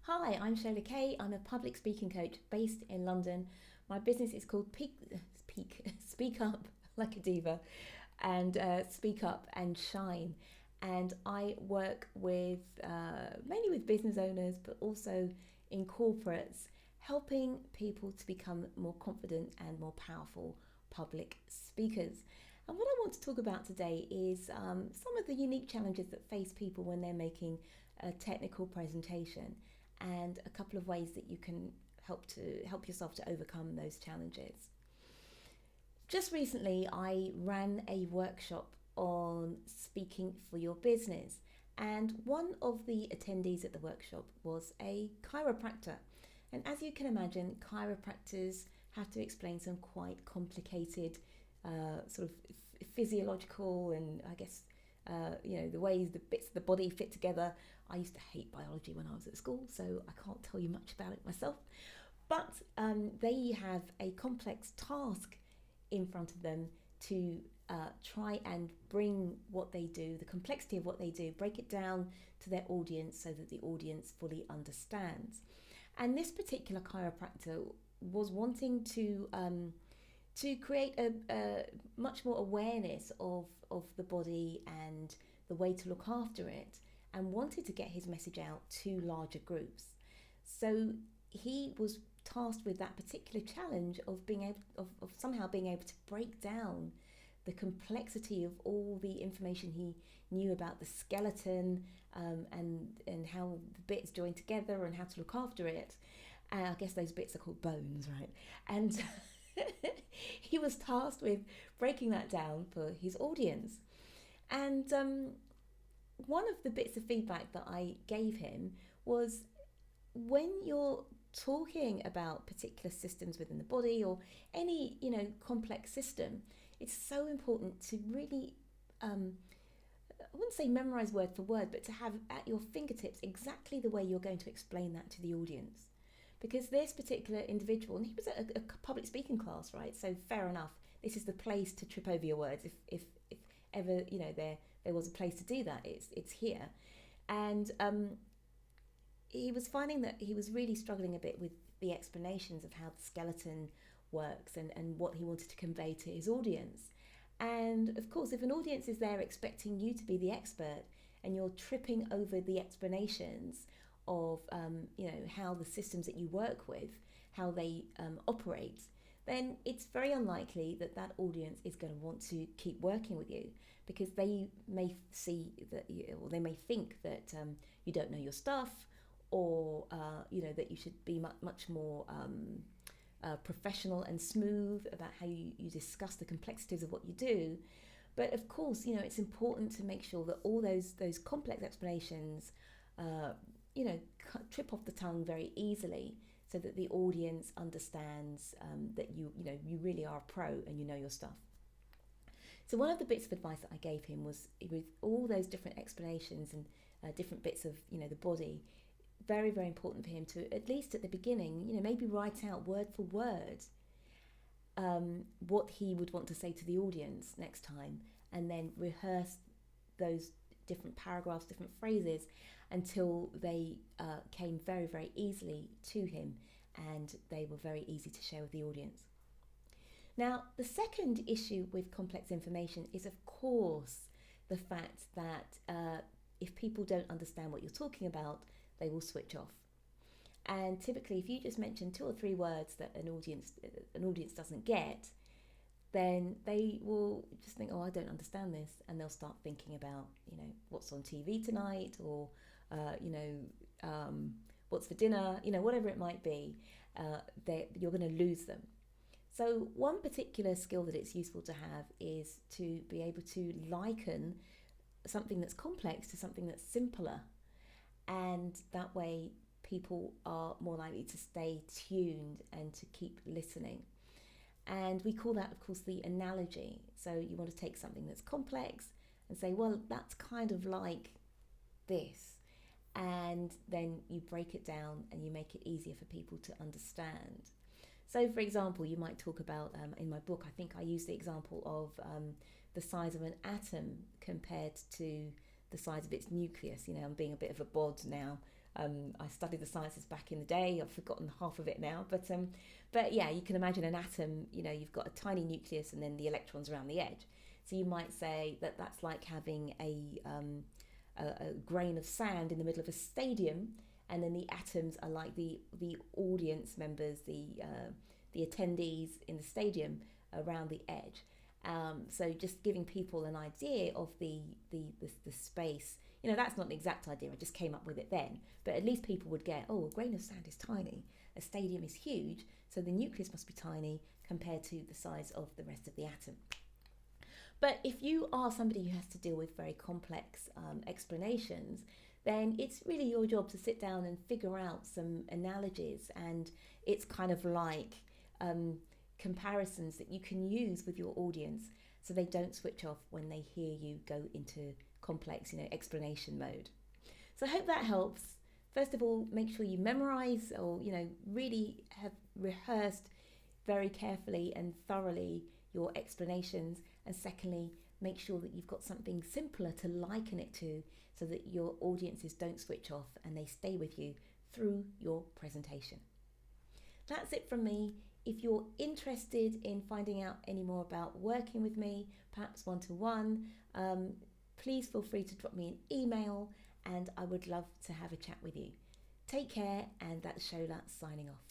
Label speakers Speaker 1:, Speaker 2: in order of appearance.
Speaker 1: Hi, I'm Shola Kaye. I'm a public speaking coach based in London. My business is called Speak Up Like a Diva and Speak Up and Shine. And I work with mainly with business owners, but also in corporates, helping people to become more confident and more powerful public speakers. And what I want to talk about today is some of the unique challenges that face people when they're making a technical presentation, and a couple of ways that you can help yourself to overcome those challenges. Just recently, I ran a workshop on speaking for your business, and one of the attendees at the workshop was a chiropractor. And as you can imagine, chiropractors have to explain some quite complicated sort of physiological and I guess the ways the bits of the body fit together. I used to hate biology when I was at school, so I can't tell you much about it myself. But they have a complex task in front of them to try and bring what they do, the complexity of what they do, break it down to their audience so that the audience fully understands. And this particular chiropractor was wanting to create a much more awareness of the body and the way to look after it, and wanted to get his message out to larger groups. So he was tasked with that particular challenge of being able of somehow being able to break down the complexity of all the information he knew about the skeleton, and how the bits join together and how to look after it. I guess those bits are called bones, right? And he was tasked with breaking that down for his audience. And one of the bits of feedback that I gave him was, when you're talking about particular systems within the body or any complex system, it's so important to really I wouldn't say memorize word for word, but to have at your fingertips exactly the way you're going to explain that to the audience. Because this particular individual, and he was at a public speaking class, right? So fair enough, this is the place to trip over your words. If ever there was a place to do that, it's here. And he was finding that he was really struggling a bit with the explanations of how the skeleton works and what he wanted to convey to his audience. And of course, if an audience is there expecting you to be the expert and you're tripping over the explanations of how the systems that you work with, how they operate, then it's very unlikely that that audience is going to want to keep working with you, because they may see that or they may think that you don't know your stuff, or that you should be much more professional and smooth about how you discuss the complexities of what you do. But of course, it's important to make sure that all those complex explanations trip off the tongue very easily, so that the audience understands that you really are a pro and you know your stuff. So one of the bits of advice that I gave him was, with all those different explanations and different bits of the body, very, very important for him to, at least at the beginning, maybe write out word for word what he would want to say to the audience next time, and then rehearse those different paragraphs, different phrases, until they came very, very easily to him and they were very easy to share with the audience. Now, the second issue with complex information is, of course, the fact that if people don't understand what you're talking about, they will switch off. And typically, if you just mention 2 or 3 words that an audience doesn't get, then they will just think, oh, I don't understand this, and they'll start thinking about what's on TV tonight, or what's for dinner, whatever it might be. You're going to lose them. So one particular skill that it's useful to have is to be able to liken something that's complex to something that's simpler, and that way people are more likely to stay tuned and to keep listening. And we call that, of course, the analogy. So you want to take something that's complex and say, well, that's kind of like this. And then you break it down and you make it easier for people to understand. So, for example, you might talk about, in my book, I think I use the example of the size of an atom compared to the size of its nucleus. I'm being a bit of a bod now, I studied the sciences back in the day. I've forgotten half of it now, but yeah, you can imagine an atom. You've got a tiny nucleus and then the electrons around the edge. So you might say that that's like having a grain of sand in the middle of a stadium, and then the atoms are like the audience members, the attendees in the stadium around the edge. So just giving people an idea of the space. That's not an exact idea, I just came up with it then, but at least people would get, oh, a grain of sand is tiny, a stadium is huge, so the nucleus must be tiny compared to the size of the rest of the atom. But if you are somebody who has to deal with very complex explanations, then it's really your job to sit down and figure out some analogies, and it's kind of like comparisons that you can use with your audience so they don't switch off when they hear you go into complex, explanation mode. So I hope that helps. First of all, make sure you memorize or, really have rehearsed very carefully and thoroughly your explanations. And secondly, make sure that you've got something simpler to liken it to so that your audiences don't switch off and they stay with you through your presentation. That's it from me. If you're interested in finding out any more about working with me, perhaps one-to-one, please feel free to drop me an email and I would love to have a chat with you. Take care, and that's Shola signing off.